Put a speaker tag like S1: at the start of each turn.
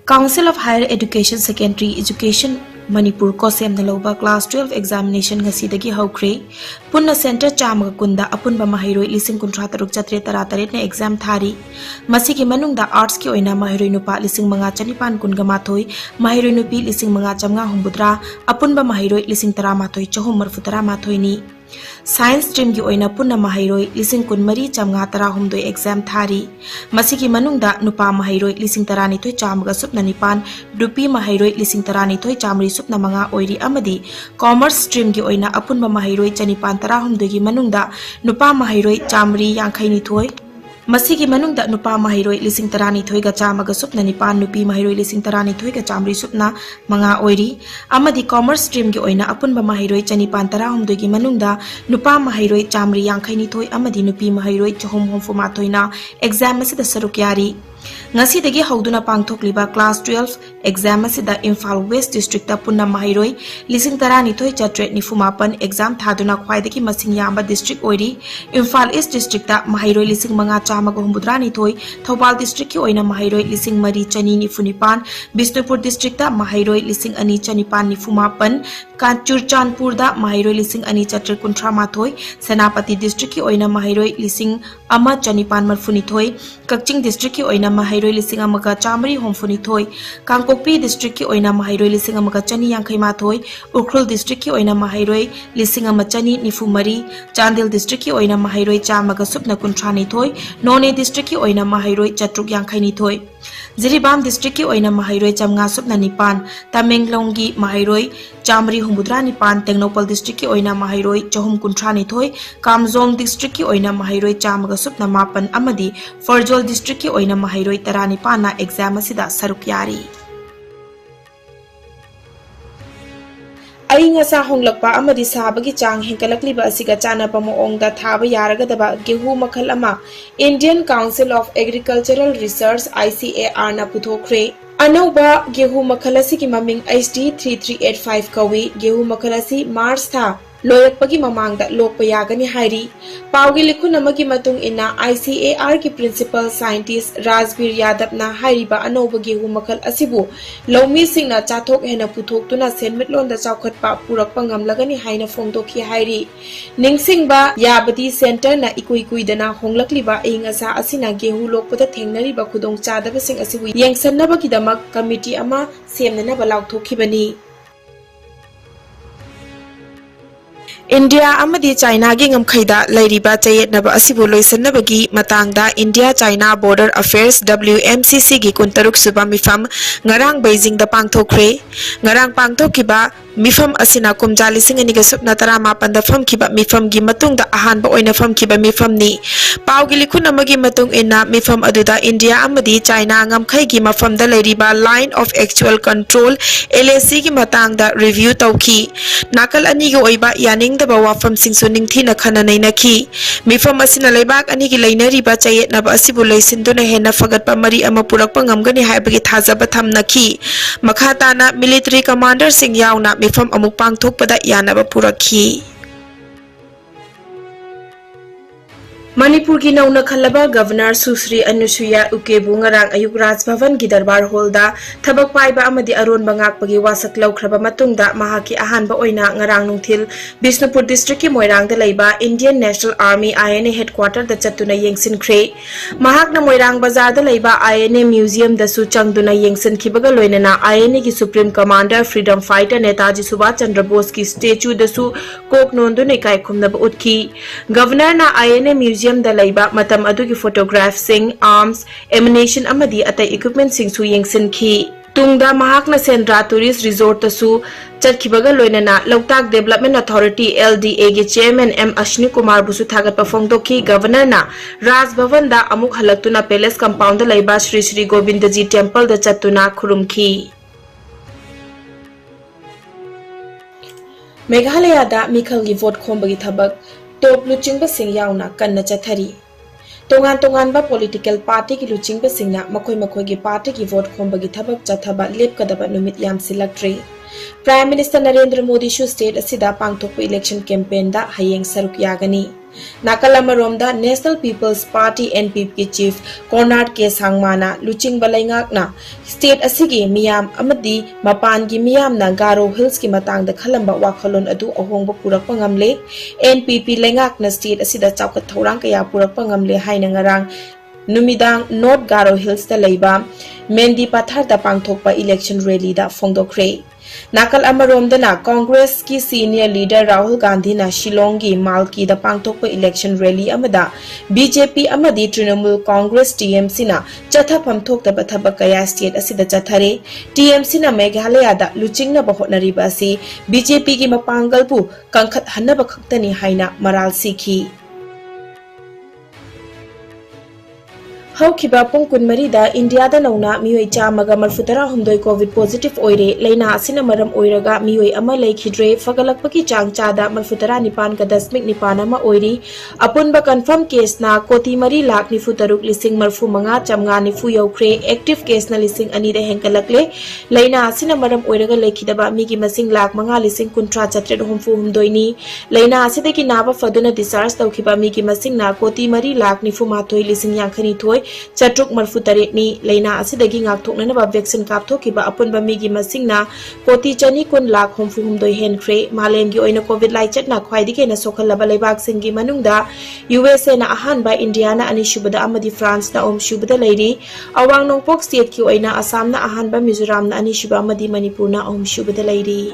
S1: Council of Higher Education Secondary Education Manipur Kosem Naloba Class 12 Examination Ngasidagi Haukre Punna Center Chamaga Kunda Apunba Mahiroi Lising Kuntrataruk Chatre Tarataret na exam thari Masigi Manungda Arts ki oina Mahiroi Nupa Lising Mga Chanipan Kunga Mathoi Mahiroi Nupi Lising Mga Chamga Humbudra Apunba Mahiroi Lising Taramatoi Chahum Marfutara Mathoi ni Science stream ki oina punna mahiroi lising kun mari chamga tara humdoi exam thari masigi manungda nupa mahiroi lising tarani thoi chamga supna nipan dupi mahiroi lising tarani thoi chamri supna manga oiri amadi commerce stream ki oina apunba mahiroi chanipan tara humdoi ki manungda nupa mahiroi chamri yangkhai ni thoi Masigi manungda nupa mahiroi lising tarani thoi ga chamaga supna nipan nupi mahiroi lising tarani thoi ga chamri supna manga oiri amadi commerce stream gi oina apunba mahiroi chanipan tara humdoi gi manungda nupa mahiroi chamri yangkhai ni thoi amadi nupi mahiroi chahum humfuma thoina exam asida saruk yari ngasi dagi hauduna pangthokliba class 12 exam asida Imphal West district ta punna mahiroi lising tarani thoi chatret ni fumapan exam thaduna khwaidagi masing yamba district oiri Imphal East district ta mahiroi lising manga chamaga humbudrani thoi Thopal district ki oina mahiroi lising mari chani ni funipan Bisnupur district ta mahiroi lising ani chanipan ni fumapan Churchanpur da mahiroi lising ani chatret kunthra mathoi Senapati district ki oina mahiroi lising ama chanipan marfuni thoi Kakching district ki oina mahiroi lising amaga chamri homfuni thoi Kangpokpi district ki oina mahiroi lising amaga chani yangkhai ma thoi Ukhrul district ki oina mahiroi lising ama chani nifu mari Chandil district ki oina mahiroi chamaga supna kunthra ni thoi None district ki oina mahiroi chatruk yangkhai ni thoi Jiribam district ki oina mahiroi chamnga supna nipan Tamenglong gi mahiroi chamri humbudra nipan Tengnopal district ki oina mahiroi chahum kunthra ni thoi Kamjong district ki oina mahiroi chamaga supna mapan amadi Farjol district ki oina mahiroi tarani pana exam asida saruk yari Ai ngasa honglakpa amadi sabagi chang hengkalakliba asiga chanapa moongda thaba yaragadaba gehu makhal ama Indian Council of Agricultural Research ICAR na puthokre Anauba gehu makhal asigi maming HD 3385 kawi gehu makhal asi Mars tha Loyakpagi mamangda lokpa yagani hairi Paugi likhun amagi matung ina ICAR ki principal scientist Rajbir Yadav na hairiba anauba gehu makhal asibu Lomi singna chathok hena puthok tuna senmitlon da chaukhatpa purakpa ngamlagani haina phongdokhi hairi Ningsingba Yabadi Center na ikuidana honglakliba ingasa asina gehu lokpada thengnariba khudong chadaba sing asibu yengsannaba kidamak committee ama semnana balauthokibani India amadi China gi ngamkhaida lairiba chayetnaba asibu loisannabagi matangda India China Border Affairs WMCC gi kuntaruk suba mifam ngarang Beijing da pangthokre ngarang pangthokiba mifam asina kumjali singani ga supna tarama panda famkiba mifam gi matungda ahanba oina famkiba mifam ni pawgi likhun amagi matung ina mifam aduda India amadi China ngamkhai gi mafam da lairiba line of actual control LAC gi matangda review tawki nakal ani gi oiba yaning da wafam singso ningthina khana nainaki mifam asina leibak ani gi lainariba chayetnaba asibu loisinduna hena fagatpa mari ama purakpa ngamgani haibagi thajaba thamnaki makhatana military commander sing yauna mifam amuk pangthokpada yanaba purakhi Manipur ki nauna khalaba Governor Susri Anusuya Ukebu ngarang ayuk Raj Bhavan gi darbar hall da thabak paiba amadi aron bangak pagi wasak laukraba matungda mahaki ahanba oina ngarang nungthil Bisnupur district ki Moirang da leiba Indian National Army INA headquarter da chatuna yengsin khre mahak na Moirang bazar da leiba INA museum da su changduna yengsin khibaga loinana INA ki Supreme Commander Freedom Fighter Netaji Subhash Chandra Bose ki statue da su kok nondune kai khumnaba utki Governor na INA museum da laiba matam adugi photograph sing arms ammunition amadi atai equipment sing su yengsin khi tungda mahakna Sendra Tourist Resort tasu chatkibaga loinana Loktak Development Authority LDA gi chairman M Ashni Kumar busu thagat pafongdokhi governor na Raj Bhavan da amuk halaktuna palace compound da laiba Shri Shri Govindaji temple da chatuna khurumkhi Meghalaya da Mikhal gi vote khombagi thabak top luchingba sing yauna kanna chathari tongan ba political party ki luchingba singna makhoi gi party ki vote khombagi thabak chathaba lepkadaba numit yam silaktre Prime Minister Narendra Modi shu state asida pangthokpa election campaign da hayeng saruk yagani Nakalamaromda National People's Party NPP Chief Konrad K Sangmana Luching Balaingakna State Asigi Miyam Amadi Mapangi Miyam na Garo Hills ki matang da khalamba wakhalon adu ahongba purakpa ngamle NPP Lengakna State asida chawkat thorang kaya purakpa ngamle haina ngarang Numidang North Garo Hills da leiba Mendi Pathar da pangthokpa election rally da fongdokre Nakal Amaromdana Congress ki senior leader Rahul Gandhi na Shillongi Malki da pangthokpa election rally amada BJP amadi Trinamool Congress TMC na chathapam thokta thabakaya state asida chathare TMC na Meghalaya da luchingna bahotnariba asi BJP ki mapangalpu kangkhat hanaba khaktani haina maral sikhi Haukiba pungkun marida India da nauna mioi chamaga marfutara humdoi COVID positive oire leina asina maram oiraga mioi ama leikhidre fagalakpaki changcha da marfutara nipan ka dasmik nipan ama oiri apunba confirm case na koti mari lakh nifu taruk lising marfu manga chamnga nifu yaukre active case na lising ani da henkalakle leina asina maram oiraga leikhidaba migi masing lakh manga lising kuntra chatre humfu humdoi ni leina aside ki naba faduna discharge tawkhiba migi masing na koti mari lakh nifu mathoi lising yankhani thoi Chatruk marfutare ni leina asidagi ngakthoknanaba vaccine kapthokiba apunba migi masingna koti chani kun lakh homfu humdoi henkhre malemgi oina covid lai chatna khwaidike na sokhalaba leibak singi manungda USA na ahanba India na anishubada amadi France na omshubada leiri awang nongpok state ki oina Assam na ahanba Mizoram na anishuba amadi Manipur na omshubada leiri